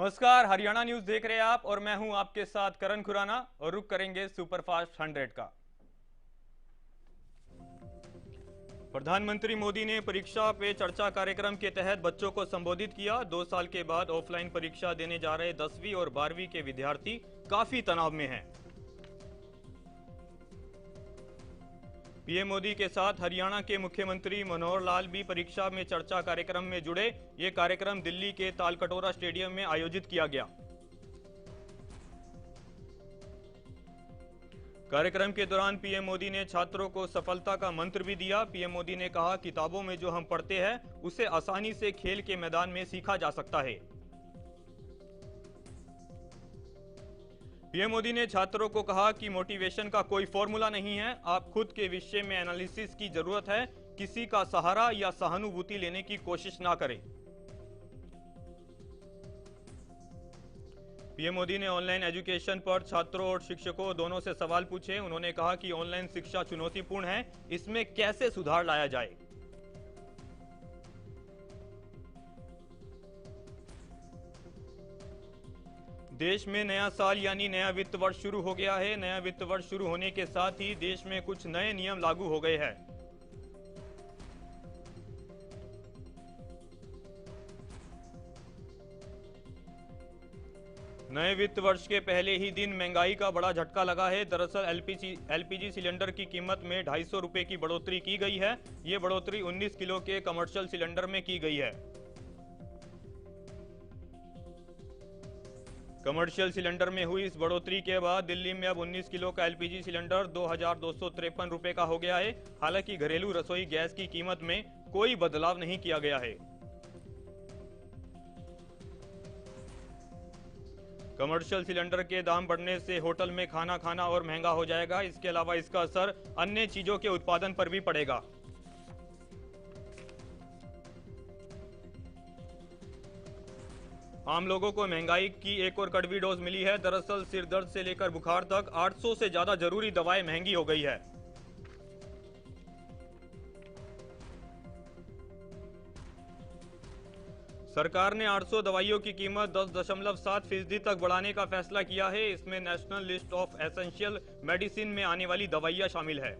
नमस्कार, हरियाणा न्यूज देख रहे हैं आप और मैं हूं आपके साथ करण खुराना और रुक करेंगे सुपरफास्ट 100 का। प्रधानमंत्री मोदी ने परीक्षा पे चर्चा कार्यक्रम के तहत बच्चों को संबोधित किया। 2 साल के बाद ऑफलाइन परीक्षा देने जा रहे 10वीं और 12वीं के विद्यार्थी काफी तनाव में हैं। पीएम मोदी के साथ हरियाणा के मुख्यमंत्री मनोहर लाल भी परीक्षा में चर्चा कार्यक्रम में जुड़े। ये कार्यक्रम दिल्ली के तालकटोरा स्टेडियम में आयोजित किया गया। कार्यक्रम के दौरान पीएम मोदी ने छात्रों को सफलता का मंत्र भी दिया। पीएम मोदी ने कहा, किताबों में जो हम पढ़ते हैं उसे आसानी से खेल के मैदान में सीखा जा सकता है। पीएम मोदी ने छात्रों को कहा कि मोटिवेशन का कोई फॉर्मूला नहीं है, आप खुद के विषय में एनालिसिस की जरूरत है, किसी का सहारा या सहानुभूति लेने की कोशिश ना करें। पीएम मोदी ने ऑनलाइन एजुकेशन पर छात्रों और शिक्षकों दोनों से सवाल पूछे। उन्होंने कहा कि ऑनलाइन शिक्षा चुनौतीपूर्ण है, इसमें कैसे सुधार लाया जाए। देश में नया साल यानी नया वित्त वर्ष शुरू हो गया है। नया वित्त वर्ष शुरू होने के साथ ही देश में कुछ नए नियम लागू हो गए हैं। नए वित्त वर्ष के पहले ही दिन महंगाई का बड़ा झटका लगा है। दरअसल एलपीजी सिलेंडर की कीमत में 250 रुपए की बढ़ोतरी की गई है। ये बढ़ोतरी 19 किलो के कमर्शियल सिलेंडर में की गई है। कमर्शियल सिलेंडर में हुई इस बढ़ोतरी के बाद दिल्ली में अब 19 किलो का एलपीजी सिलेंडर 2253 रुपए का हो गया है। हालांकि घरेलू रसोई गैस की कीमत में कोई बदलाव नहीं किया गया है। कमर्शियल सिलेंडर के दाम बढ़ने से होटल में खाना खाना और महंगा हो जाएगा। इसके अलावा इसका असर अन्य चीजों के उत्पादन पर भी पड़ेगा। आम लोगों को महंगाई की एक और कड़वी डोज मिली है। दरअसल सिर दर्द से लेकर बुखार तक 800 से ज्यादा जरूरी दवाएं महंगी हो गई है। सरकार ने 800 दवाइयों की कीमत 10.7% तक बढ़ाने का फैसला किया है। इसमें national list of essential medicine में आने वाली दवाइयां शामिल है।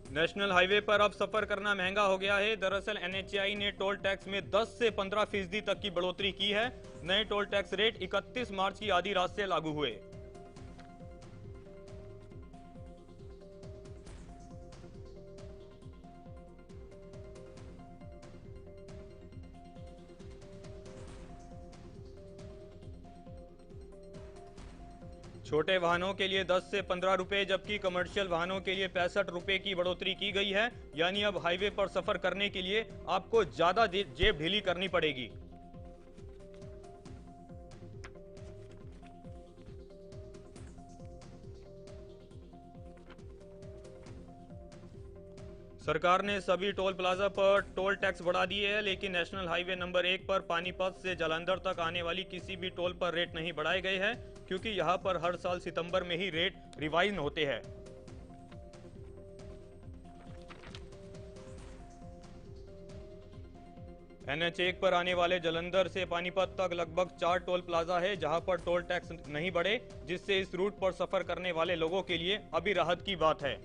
नेशनल हाईवे पर अब सफर करना महंगा हो गया है। दरअसल एनएचएआई ने टोल टैक्स में 10 से 15% तक की बढ़ोतरी की है। नए टोल टैक्स रेट 31 मार्च की आधी रात से लागू हुए। छोटे वाहनों के लिए 10 से 15 रुपए जबकि कमर्शियल वाहनों के लिए 65 रुपए की बढ़ोतरी की गई है। यानी अब हाईवे पर सफर करने के लिए आपको ज्यादा जेब ढीली करनी पड़ेगी। सरकार ने सभी टोल प्लाजा पर टोल टैक्स बढ़ा दिए हैं, लेकिन नेशनल हाईवे नंबर 1 पर पानीपत से जालंधर तक आने वाली किसी भी टोल पर रेट नहीं बढ़ाए गए हैं, क्योंकि यहां पर हर साल सितंबर में ही रेट रिवाइज होते हैं। NH1 पर आने वाले जालंधर से पानीपत तक लगभग 4 टोल प्लाजा है जहां पर टोल टैक्स नहीं बढ़े, जिससे इस रूट पर सफर करने वाले लोगों के लिए अभी राहत की बात है।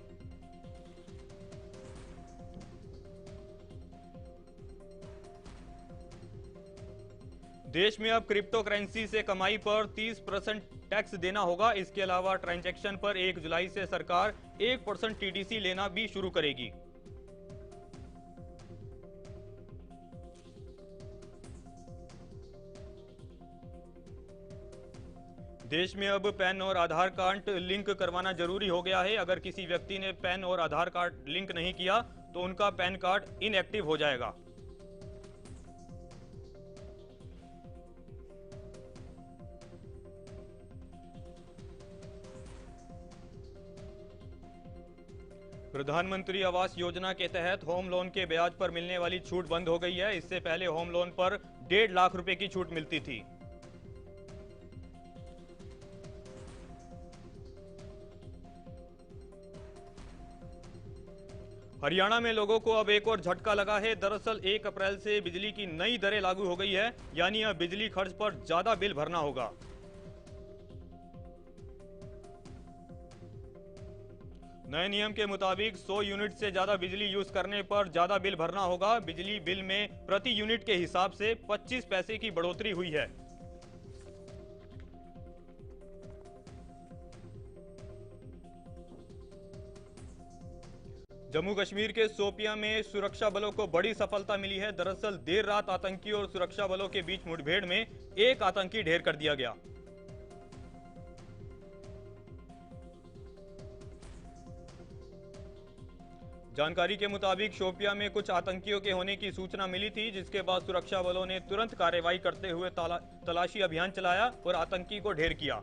देश में अब क्रिप्टो करेंसी से कमाई पर 30% टैक्स देना होगा। इसके अलावा ट्रांजैक्शन पर 1 जुलाई से सरकार 1% टीडीसी लेना भी शुरू करेगी। देश में अब पैन और आधार कार्ड लिंक करवाना जरूरी हो गया है। अगर किसी व्यक्ति ने पैन और आधार कार्ड लिंक नहीं किया तो उनका पैन कार्ड इनएक्टिव हो जाएगा। प्रधानमंत्री आवास योजना के तहत होम लोन के ब्याज पर मिलने वाली छूट बंद हो गई है। इससे पहले होम लोन पर 1.5 लाख रुपए की छूट मिलती थी। हरियाणा में लोगों को अब एक और झटका लगा है। दरअसल 1 अप्रैल से बिजली की नई दरें लागू हो गई है, यानी अब बिजली खर्च पर ज्यादा बिल भरना होगा। नए नियम के मुताबिक 100 यूनिट से ज्यादा बिजली यूज करने पर ज्यादा बिल भरना होगा। बिजली बिल में प्रति यूनिट के हिसाब से 25 पैसे की बढ़ोतरी हुई है। जम्मू कश्मीर के शोपियां में सुरक्षा बलों को बड़ी सफलता मिली है। दरअसल देर रात आतंकी और सुरक्षा बलों के बीच मुठभेड़ में एक आतंकी ढेर कर दिया गया। जानकारी के मुताबिक शोपियां में कुछ आतंकियों के होने की सूचना मिली थी, जिसके बाद सुरक्षा बलों ने तुरंत कार्रवाई करते हुए तलाशी अभियान चलाया और आतंकी को ढेर किया।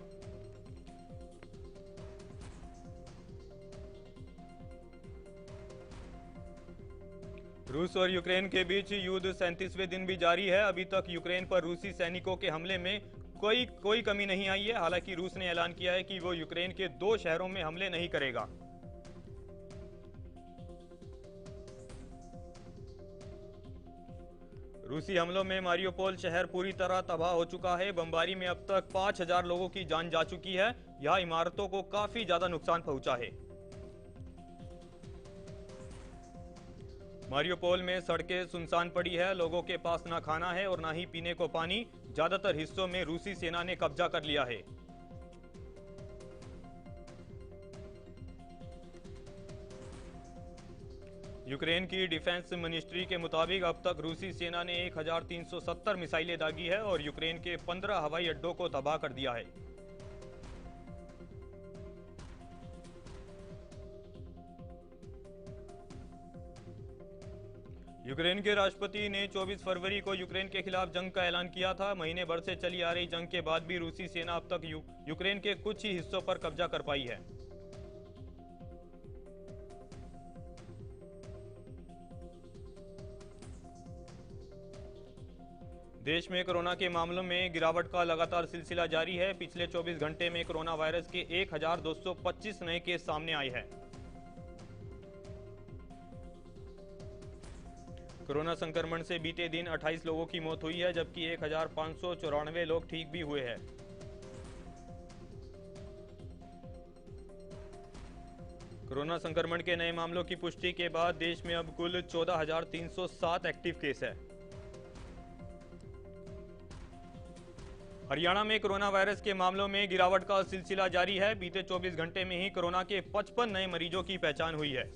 रूस और यूक्रेन के बीच युद्ध 37वें दिन भी जारी है। अभी तक यूक्रेन पर रूसी सैनिकों के हमले में कोई कमी नहीं आई है। हालांकि रूस ने ऐलान किया है कि वो यूक्रेन के 2 शहरों में हमले नहीं करेगा। रूसी हमलों में मारियोपोल शहर पूरी तरह तबाह हो चुका है। बमबारी में अब तक 5000 लोगों की जान जा चुकी है। यहां इमारतों को काफी ज्यादा नुकसान पहुंचा है। मारियोपोल में सड़कें सुनसान पड़ी है। लोगों के पास ना खाना है और ना ही पीने को पानी। ज्यादातर हिस्सों में रूसी सेना ने कब्जा कर लिया है। यूक्रेन की डिफेंस मिनिस्ट्री के मुताबिक अब तक रूसी सेना ने 1370 मिसाइलें दागी है और यूक्रेन के 15 हवाई अड्डों को तबाह कर दिया है। यूक्रेन के राष्ट्रपति ने 24 फरवरी को यूक्रेन के खिलाफ जंग का ऐलान किया था। महीने भर से चली आ रही जंग के बाद भी रूसी सेना अब तक यूक्रेन के कुछ ही हिस्सों पर कब्जा कर पाई है। देश में कोरोना के मामलों में गिरावट का लगातार सिलसिला जारी है। पिछले 24 घंटे में कोरोना वायरस के 1225 नए केस सामने आए हैं। कोरोना संक्रमण से बीते दिन 28 लोगों की मौत हुई है, जबकि 1594 लोग ठीक भी हुए हैं। कोरोना संक्रमण के नए मामलों की पुष्टि के बाद देश में अब कुल 14,307 एक्टिव केस है। हरियाणा में कोरोना वायरस के मामलों में गिरावट का सिलसिला जारी है। बीते 24 घंटे में ही कोरोना के 55 नए मरीजों की पहचान हुई है।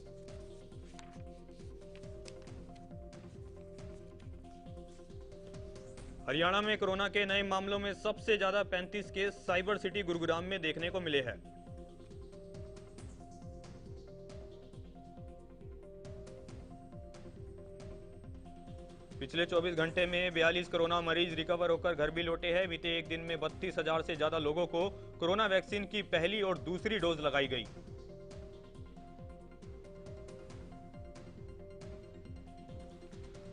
हरियाणा में कोरोना के नए मामलों में सबसे ज्यादा 35 केस साइबर सिटी गुरुग्राम में देखने को मिले हैं। पिछले 24 घंटे में 42 कोरोना मरीज रिकवर होकर घर भी लौटे हैं। बीते एक दिन में 32,000 से ज्यादा लोगों को कोरोना वैक्सीन की पहली और दूसरी डोज लगाई गई।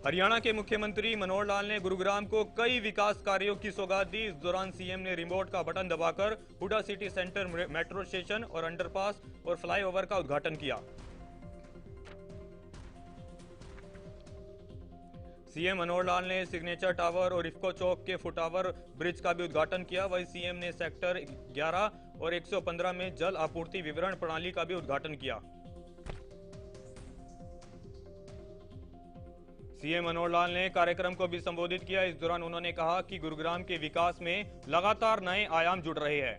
हरियाणा के मुख्यमंत्री मनोहर लाल ने गुरुग्राम को कई विकास कार्यों की सौगात दी। इस दौरान सीएम ने रिमोट का बटन दबाकर Huda city centre metro station और अंडरपास और फ्लाईओवर का उद्घाटन किया। सीएम मनोहर लाल ने सिग्नेचर टावर और इफ्को चौक के फुटओवर ब्रिज का भी उद्घाटन किया। वहीं सीएम ने सेक्टर 11 और 115 में जल आपूर्ति विवरण प्रणाली का भी उद्घाटन किया। सीएम मनोहर लाल ने कार्यक्रम को भी संबोधित किया। इस दौरान उन्होंने कहा कि गुरुग्राम के विकास में लगातार नए आयाम जुड़ रहे हैं।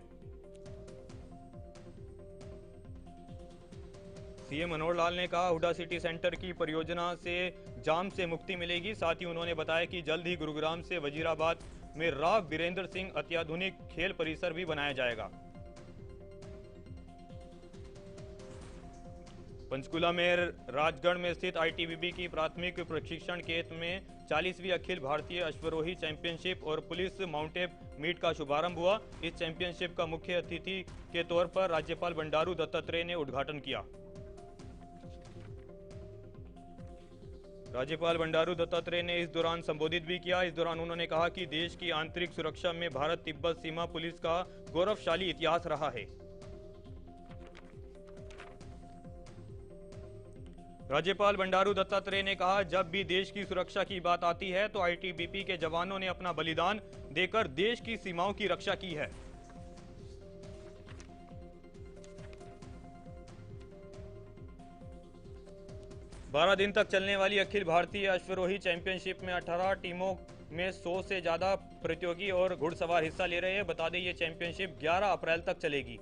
सीएम मनोहर लाल ने कहा हुडा सिटी सेंटर की परियोजना से जाम से मुक्ति मिलेगी। साथ ही उन्होंने बताया कि जल्द ही गुरुग्राम से वजीराबाद में राव बीरेंद्र सिंह अत्याधुनिक खेल परिसर भी बनाया जाएगा। पंचकुला में राजगढ़ में स्थित आईटीबीपी की प्राथमिक प्रशिक्षण केंद्र में 40वीं अखिल भारतीय अश्वरोही चैंपियनशिप और पुलिस माउंटेन मीट का शुभारंभ हुआ। इस चैंपियनशिप का मुख्य अतिथि के तौर पर राज्यपाल बंडारू दत्तात्रेय ने उद्घाटन किया। राज्यपाल बंडारू दत्तात्रेय ने इस दौरान संबोधित भी किया। इस दौरान उन्होंने कहा कि देश की आंतरिक सुरक्षा में भारत तिब्बत सीमा पुलिस का गौरवशाली इतिहास रहा है। राज्यपाल बंडारू दत्तात्रेय ने कहा, जब भी देश की सुरक्षा की बात आती है तो आईटीबीपी के जवानों ने अपना बलिदान देकर देश की सीमाओं की रक्षा की है। बारह दिन तक चलने वाली अखिल भारतीय अश्वरोही चैंपियनशिप में 18 टीमों में 100 से ज्यादा प्रतियोगी और घुड़सवार हिस्सा ले रहे हैं। बता दें, ये चैंपियनशिप 11 अप्रैल तक चलेगी।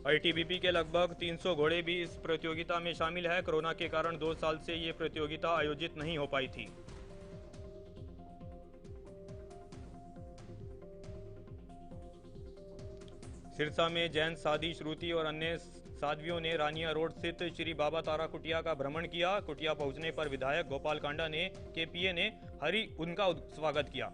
आईटीबीपी के लगभग 300 घोड़े भी इस प्रतियोगिता में शामिल है। कोरोना के कारण 2 साल से ये प्रतियोगिता आयोजित नहीं हो पाई थी। सिरसा में जैन साधी, श्रुति और अन्य साध्वियों ने रानिया रोड स्थित श्री बाबा तारा कुटिया का भ्रमण किया। कुटिया पहुंचने पर विधायक गोपाल कांडा ने केपीए ने उनका स्वागत किया।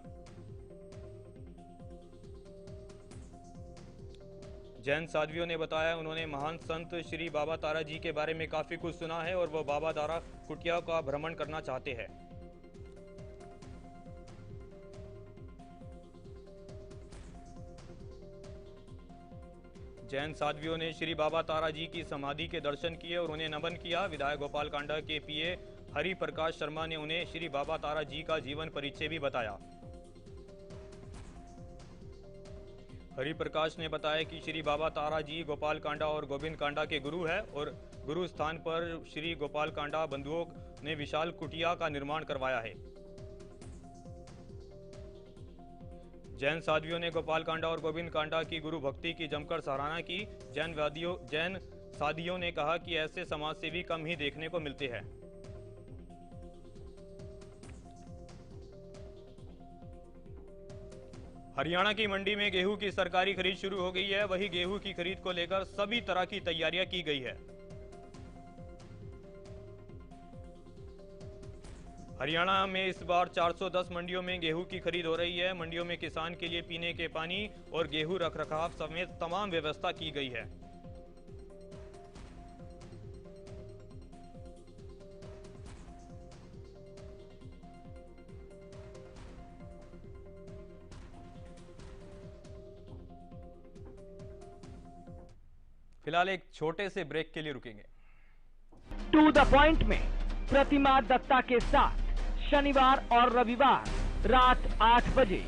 जैन साध्वियों ने बताया, उन्होंने महान संत श्री बाबा तारा जी के बारे में काफी कुछ सुना है और वह बाबा तारा कुटिया का भ्रमण करना चाहते हैं। जैन साध्वियों ने श्री बाबा तारा जी की समाधि के दर्शन किए और उन्हें नमन किया। विधायक गोपाल कांडा के पीए हरि प्रकाश शर्मा ने उन्हें श्री बाबा तारा जी का जीवन परिचय भी बताया। हरि प्रकाश ने बताया कि श्री बाबा तारा जी गोपाल कांडा और गोविंद कांडा के गुरु है और गुरु स्थान पर श्री गोपाल कांडा बंधुओं ने विशाल कुटिया का निर्माण करवाया है। जैन साध्वियों ने गोपाल कांडा और गोविंद कांडा की गुरु भक्ति की जमकर सराहना की। जैन साधियों ने कहा कि ऐसे समाजसेवी कम ही देखने को मिलते हैं। हरियाणा की मंडी में गेहूं की सरकारी खरीद शुरू हो गई है। वहीं गेहूं की खरीद को लेकर सभी तरह की तैयारियां की गई है। हरियाणा में इस बार 410 मंडियों में गेहूं की खरीद हो रही है। मंडियों में किसान के लिए पीने के पानी और गेहूं रखरखाव समेत तमाम व्यवस्था की गई है। फिलहाल एक छोटे से ब्रेक के लिए रुकेंगे। टू द पॉइंट में प्रतिमा दत्ता के साथ शनिवार और रविवार रात 8 बजे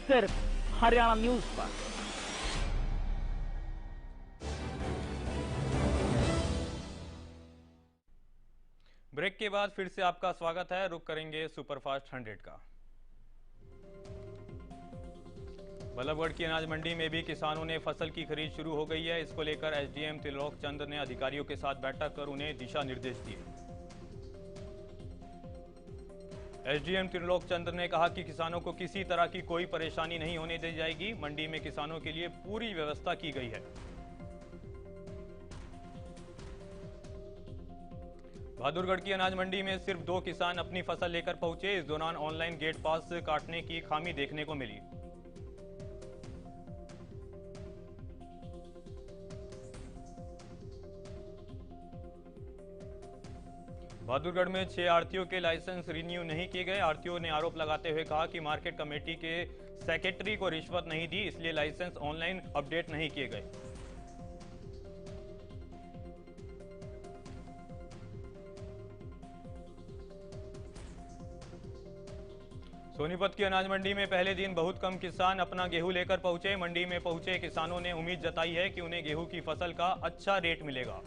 सिर्फ हरियाणा न्यूज पर। ब्रेक के बाद फिर से आपका स्वागत है। रुक करेंगे सुपरफास्ट 100 का। बल्लभगढ़ की अनाज मंडी में भी किसानों ने फसल की खरीद शुरू हो गई है। इसको लेकर एसडीएम त्रिलोक चंद्र ने अधिकारियों के साथ बैठक कर उन्हें दिशा निर्देश दिए। एसडीएम त्रिलोक चंद्र ने कहा कि किसानों को किसी तरह की कोई परेशानी नहीं होने दी जाएगी। मंडी में किसानों के लिए पूरी व्यवस्था की गई है। बहादुरगढ़ की अनाज मंडी में सिर्फ 2 किसान अपनी फसल लेकर पहुंचे। इस दौरान ऑनलाइन गेट पास काटने की खामी देखने को मिली। बहादुरगढ़ में 6 आढ़तियों के लाइसेंस रिन्यू नहीं किए गए। आढ़तियों ने आरोप लगाते हुए कहा कि मार्केट कमेटी के सेक्रेटरी को रिश्वत नहीं दी, इसलिए लाइसेंस ऑनलाइन अपडेट नहीं किए गए। सोनीपत की अनाज मंडी में पहले दिन बहुत कम किसान अपना गेहूं लेकर पहुंचे। मंडी में पहुंचे किसानों ने उम्मीद जताई है कि उन्हें गेहूं की फसल का अच्छा रेट मिलेगा।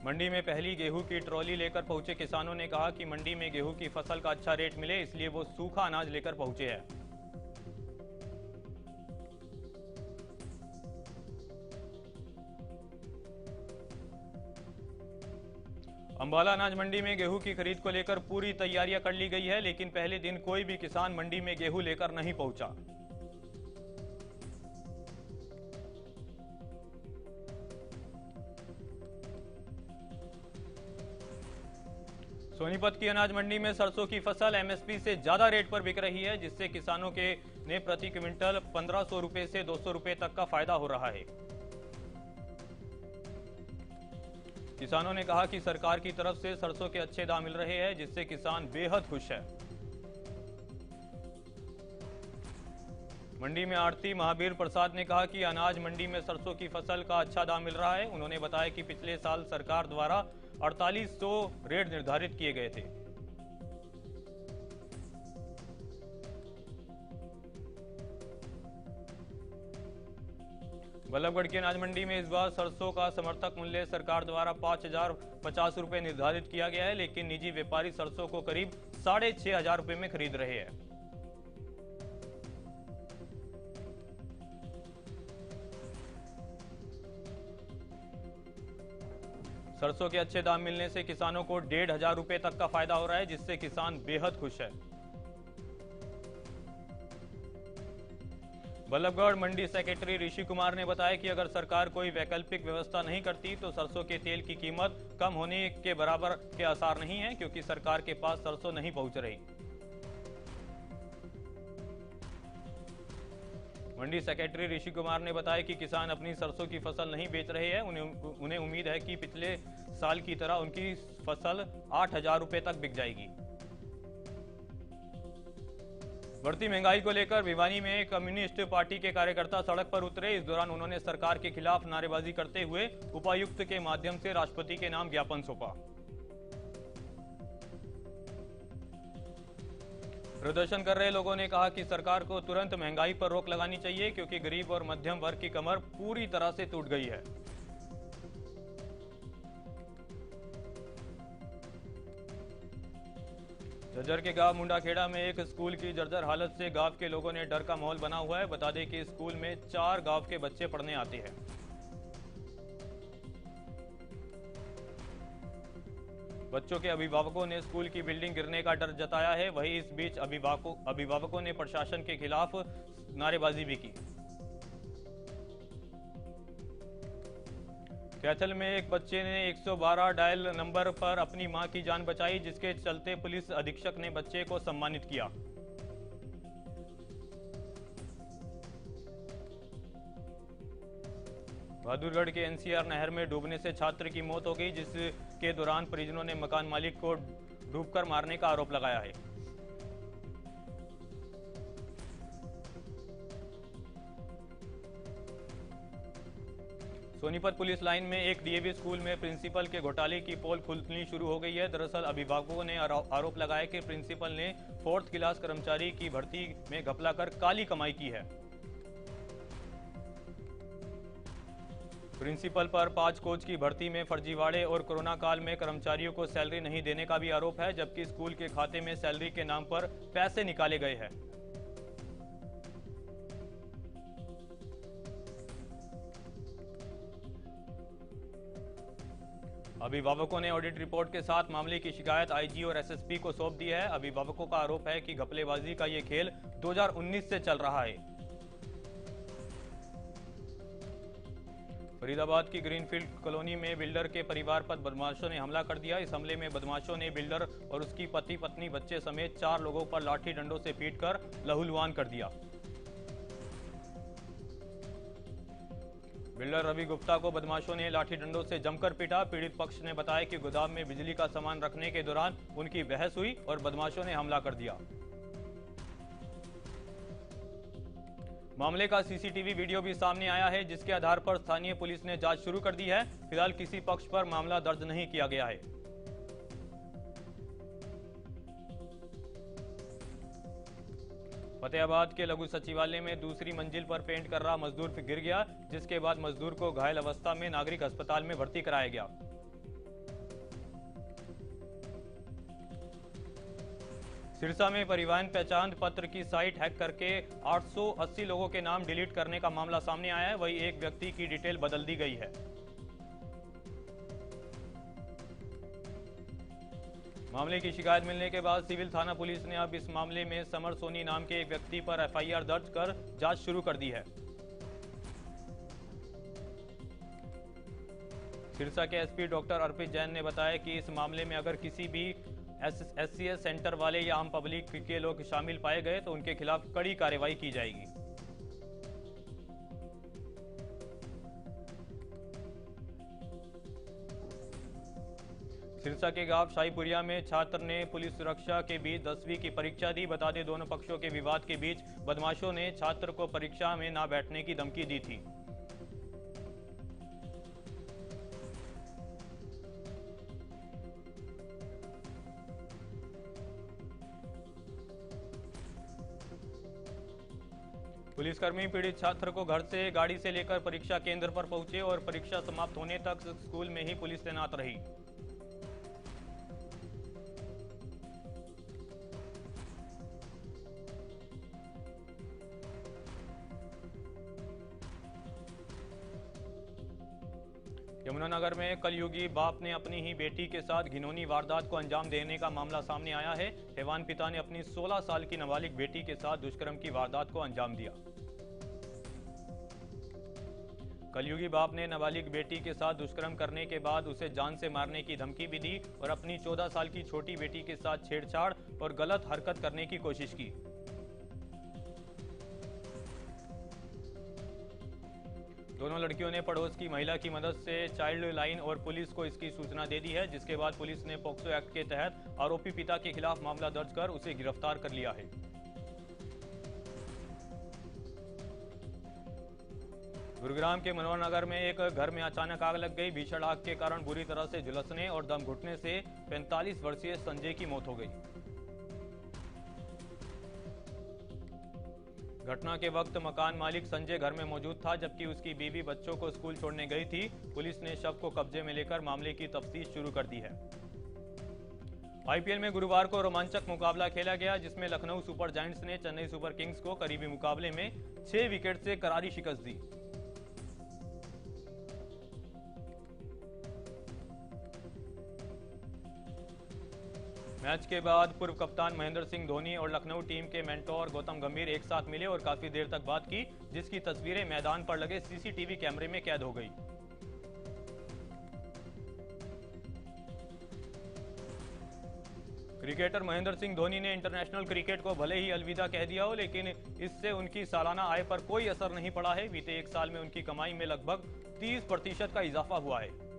मंडी में पहली गेहूं की ट्रॉली लेकर पहुंचे किसानों ने कहा कि मंडी में गेहूं की फसल का अच्छा रेट मिले, इसलिए वो सूखा अनाज लेकर पहुंचे हैं। अंबाला अनाज मंडी में गेहूं की खरीद को लेकर पूरी तैयारियां कर ली गई है, लेकिन पहले दिन कोई भी किसान मंडी में गेहूं लेकर नहीं पहुंचा। सोनीपत की अनाज मंडी में सरसों की फसल एमएसपी से ज्यादा रेट पर बिक रही है, जिससे किसानों के ने प्रति क्विंटल 1500 रुपए से 200 रुपए तक का फायदा हो रहा है। किसानों ने कहा कि सरकार की तरफ से सरसों के अच्छे दाम मिल रहे हैं, जिससे किसान बेहद खुश है। मंडी में आड़ती महावीर प्रसाद ने कहा कि अनाज मंडी में सरसों की फसल का अच्छा दाम मिल रहा है। उन्होंने बताया कि पिछले साल सरकार द्वारा 4800 रेट निर्धारित किए गए थे। बल्लभगढ़ की अनाज मंडी में इस बार सरसों का समर्थक मूल्य सरकार द्वारा 5050 रुपए निर्धारित किया गया है, लेकिन निजी व्यापारी सरसों को करीब 6500 रुपए में खरीद रहे हैं। सरसों के अच्छे दाम मिलने से किसानों को 1500 रुपए तक का फायदा हो रहा है, जिससे किसान बेहद खुश है। बल्लभगढ़ मंडी सेक्रेटरी ऋषि कुमार ने बताया कि अगर सरकार कोई वैकल्पिक व्यवस्था नहीं करती तो सरसों के तेल की कीमत कम होने के बराबर के आसार नहीं है, क्योंकि सरकार के पास सरसों नहीं पहुंच रही। मंडी सेक्रेटरी ऋषि कुमार ने बताया कि किसान अपनी सरसों की फसल नहीं बेच रहे हैं। उन्हें उम्मीद है कि पिछले साल की तरह उनकी फसल 8000 रुपए तक बिक जाएगी। बढ़ती महंगाई को लेकर भिवानी में कम्युनिस्ट पार्टी के कार्यकर्ता सड़क पर उतरे। इस दौरान उन्होंने सरकार के खिलाफ नारेबाजी करते हुए उपायुक्त के माध्यम से राष्ट्रपति के नाम ज्ञापन सौंपा। प्रदर्शन कर रहे लोगों ने कहा कि सरकार को तुरंत महंगाई पर रोक लगानी चाहिए, क्योंकि गरीब और मध्यम वर्ग की कमर पूरी तरह से टूट गई है। झज्जर के गांव मुंडाखेड़ा में एक स्कूल की जर्जर हालत से गांव के लोगों ने डर का माहौल बना हुआ है। बता दें कि स्कूल में 4 गांव के बच्चे पढ़ने आते हैं। बच्चों के अभिभावकों ने स्कूल की बिल्डिंग गिरने का डर जताया है। वहीं इस बीच अभिभावकों ने प्रशासन के खिलाफ नारेबाजी भी की। कैथल में एक बच्चे ने 112 डायल नंबर पर अपनी मां की जान बचाई, जिसके चलते पुलिस अधीक्षक ने बच्चे को सम्मानित किया। बहादुरगढ़ के एनसीआर नहर में डूबने से छात्र की मौत हो गई, जिसके दौरान परिजनों ने मकान मालिक को डूबकर मारने का आरोप लगाया है। सोनीपत पुलिस लाइन में एक डीएवी स्कूल में प्रिंसिपल के घोटाले की पोल खुलनी शुरू हो गई है। दरअसल अभिभावकों ने आरोप लगाया कि प्रिंसिपल ने 4th क्लास कर्मचारी की भर्ती में घपला कर काली कमाई की है। प्रिंसिपल पर 5 कोच की भर्ती में फर्जीवाड़े और कोरोना काल में कर्मचारियों को सैलरी नहीं देने का भी आरोप है, जबकि स्कूल के खाते में सैलरी के नाम पर पैसे निकाले गए हैं। अभिभावकों ने ऑडिट रिपोर्ट के साथ मामले की शिकायत आईजी और एसएसपी को सौंप दी है। अभिभावकों का आरोप है कि घपलेबाजी का ये खेल 2019 से चल रहा है। फरीदाबाद की ग्रीनफील्ड कॉलोनी में बिल्डर के परिवार पर बदमाशों ने हमला कर दिया। इस हमले में बदमाशों ने बिल्डर और उसकी पति पत्नी बच्चे समेत 4 लोगों पर लाठी डंडों से पीटकर लहूलुहान कर दिया। बिल्डर रवि गुप्ता को बदमाशों ने लाठी डंडों से जमकर पीटा। पीड़ित पक्ष ने बताया कि गोदाम में बिजली का सामान रखने के दौरान उनकी बहस हुई और बदमाशों ने हमला कर दिया। मामले का सीसीटीवी वीडियो भी सामने आया है, जिसके आधार पर स्थानीय पुलिस ने जांच शुरू कर दी है। फिलहाल किसी पक्ष पर मामला दर्ज नहीं किया गया है। फतेहाबाद के लघु सचिवालय में दूसरी मंजिल पर पेंट कर रहा मजदूर गिर गया, जिसके बाद मजदूर को घायल अवस्था में नागरिक अस्पताल में भर्ती कराया गया। सिरसा में परिवहन पहचान पत्र की साइट हैक करके 880 लोगों के नाम डिलीट करने का मामला सामने आया है। वहीं एक व्यक्ति की डिटेल बदल दी गई है। मामले की शिकायत मिलने के बाद सिविल थाना पुलिस ने अब इस मामले में समर सोनी नाम के एक व्यक्ति पर एफआईआर दर्ज कर जांच शुरू कर दी है। सिरसा के एसपी डॉक्टर अर्पित जैन ने बताया कि इस मामले में अगर किसी भी एससीएस सेंटर वाले या आम पब्लिक के लोग शामिल पाए गए तो उनके खिलाफ कड़ी कार्रवाई की जाएगी। सिरसा के गांव शाहीपुरिया में छात्र ने पुलिस सुरक्षा के बीच 10वीं की परीक्षा दी। बता दें, दोनों पक्षों के विवाद के बीच बदमाशों ने छात्र को परीक्षा में न बैठने की धमकी दी थी। पुलिसकर्मी पीड़ित छात्र को घर से गाड़ी से लेकर परीक्षा केंद्र पर पहुंचे और परीक्षा समाप्त होने तक स्कूल में ही पुलिस तैनात रही। यमुनानगर में कलयुगी बाप ने अपनी ही बेटी के साथ घिनौनी वारदात को अंजाम देने का मामला सामने आया है। हैवान पिता ने अपनी 16 साल की नाबालिग बेटी के साथ दुष्कर्म की वारदात को अंजाम दिया। कलयुगी बाप ने नाबालिग बेटी के साथ दुष्कर्म करने के बाद उसे जान से मारने की धमकी भी दी और अपनी 14 साल की छोटी बेटी के साथ छेड़छाड़ और गलत हरकत करने की कोशिश की। दोनों लड़कियों ने पड़ोस की महिला की मदद से चाइल्ड लाइन और पुलिस को इसकी सूचना दे दी है, जिसके बाद पुलिस ने पॉक्सो एक्ट के तहत आरोपी पिता के खिलाफ मामला दर्ज कर उसे गिरफ्तार कर लिया है। गुरुग्राम के मनोहर नगर में एक घर में अचानक आग लग गई। भीषण आग के कारण बुरी तरह से झुलसने और दम घुटने से 45 वर्षीय संजय की मौत हो गई। घटना के वक्त मकान मालिक संजय घर में मौजूद था, जबकि उसकी बीवी बच्चों को स्कूल छोड़ने गई थी। पुलिस ने शव को कब्जे में लेकर मामले की तफ्तीश शुरू कर दी है। आईपीएल में गुरुवार को रोमांचक मुकाबला खेला गया, जिसमें लखनऊ सुपर जायंट्स ने चेन्नई सुपर किंग्स को करीबी मुकाबले में 6 विकेट से करारी शिकस्त दी। मैच के बाद पूर्व कप्तान महेंद्र सिंह धोनी और लखनऊ टीम के मेंटोर गौतम गंभीर एक साथ मिले और काफी देर तक बात की, जिसकी तस्वीरें मैदान पर लगे सीसीटीवी कैमरे में कैद हो गई। क्रिकेटर महेंद्र सिंह धोनी ने इंटरनेशनल क्रिकेट को भले ही अलविदा कह दिया हो, लेकिन इससे उनकी सालाना आय पर कोई असर नहीं पड़ा है। बीते एक साल में उनकी कमाई में लगभग 30% का इजाफा हुआ है।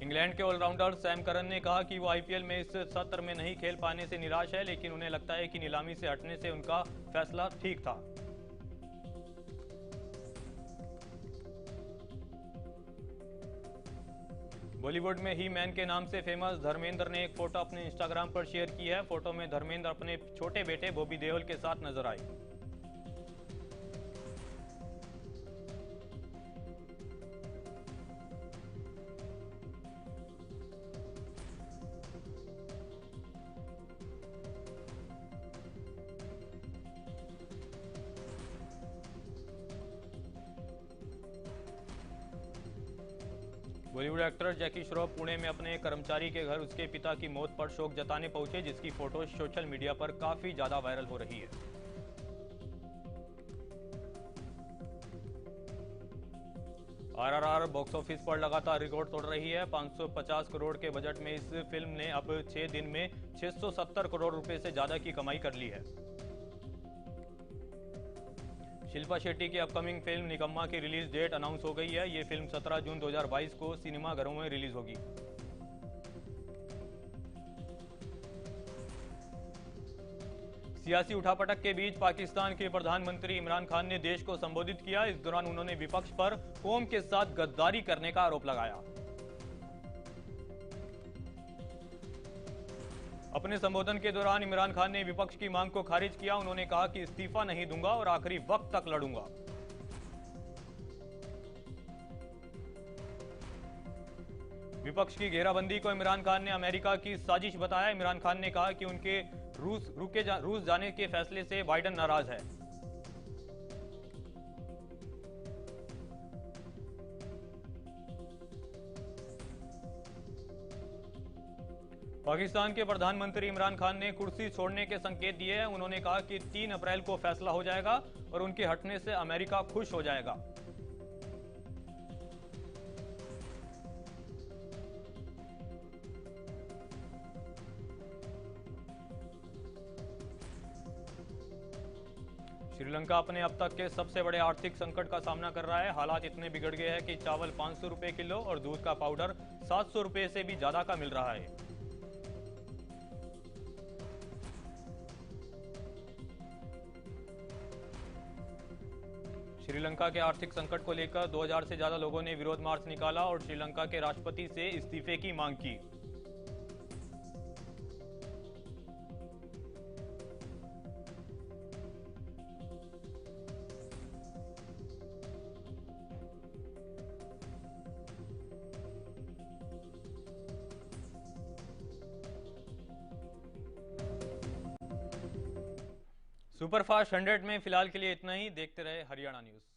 इंग्लैंड के ऑलराउंडर सैम करन ने कहा कि वो आईपीएल में इस सत्र में नहीं खेल पाने से निराश है, लेकिन उन्हें लगता है कि नीलामी से हटने से उनका फैसला ठीक था। बॉलीवुड में ही मैन के नाम से फेमस धर्मेंद्र ने एक फोटो अपने इंस्टाग्राम पर शेयर की है। फोटो में धर्मेंद्र अपने छोटे बेटे बॉबी देओल के साथ नजर आए। बॉलीवुड एक्टर जैकी श्रॉफ पुणे में अपने कर्मचारी के घर उसके पिता की मौत पर शोक जताने पहुंचे, जिसकी फोटो सोशल मीडिया पर काफी ज्यादा वायरल हो रही है। आरआरआर बॉक्स ऑफिस पर लगातार रिकॉर्ड तोड़ रही है। 550 करोड़ के बजट में इस फिल्म ने अब 6 दिन में 670 करोड़ रुपए से ज्यादा की कमाई कर ली है। शिल्पा शेट्टी की अपकमिंग फिल्म निकम्मा की रिलीज डेट अनाउंस हो गई है। ये फिल्म 17 जून 2022 को सिनेमाघरों में रिलीज होगी। सियासी उठापटक के बीच पाकिस्तान के प्रधानमंत्री इमरान खान ने देश को संबोधित किया। इस दौरान उन्होंने विपक्ष पर कौम के साथ गद्दारी करने का आरोप लगाया। अपने संबोधन के दौरान इमरान खान ने विपक्ष की मांग को खारिज किया। उन्होंने कहा कि इस्तीफा नहीं दूंगा और आखिरी वक्त तक लड़ूंगा। विपक्ष की घेराबंदी को इमरान खान ने अमेरिका की साजिश बताया। इमरान खान ने कहा कि उनके रूस जाने के फैसले से बाइडेन नाराज है। पाकिस्तान के प्रधानमंत्री इमरान खान ने कुर्सी छोड़ने के संकेत दिए हैं। उन्होंने कहा कि 3 अप्रैल को फैसला हो जाएगा और उनके हटने से अमेरिका खुश हो जाएगा। श्रीलंका अपने अब तक के सबसे बड़े आर्थिक संकट का सामना कर रहा है। हालात इतने बिगड़ गए हैं कि चावल 500 रुपए किलो और दूध का पाउडर 700 रुपए से भी ज्यादा का मिल रहा है। श्रीलंका के आर्थिक संकट को लेकर 2000 से ज्यादा लोगों ने विरोध मार्च निकाला और श्रीलंका के राष्ट्रपति से इस्तीफे की मांग की। सुपरफास्ट 100 में फिलहाल के लिए इतना ही। देखते रहे हरियाणा न्यूज।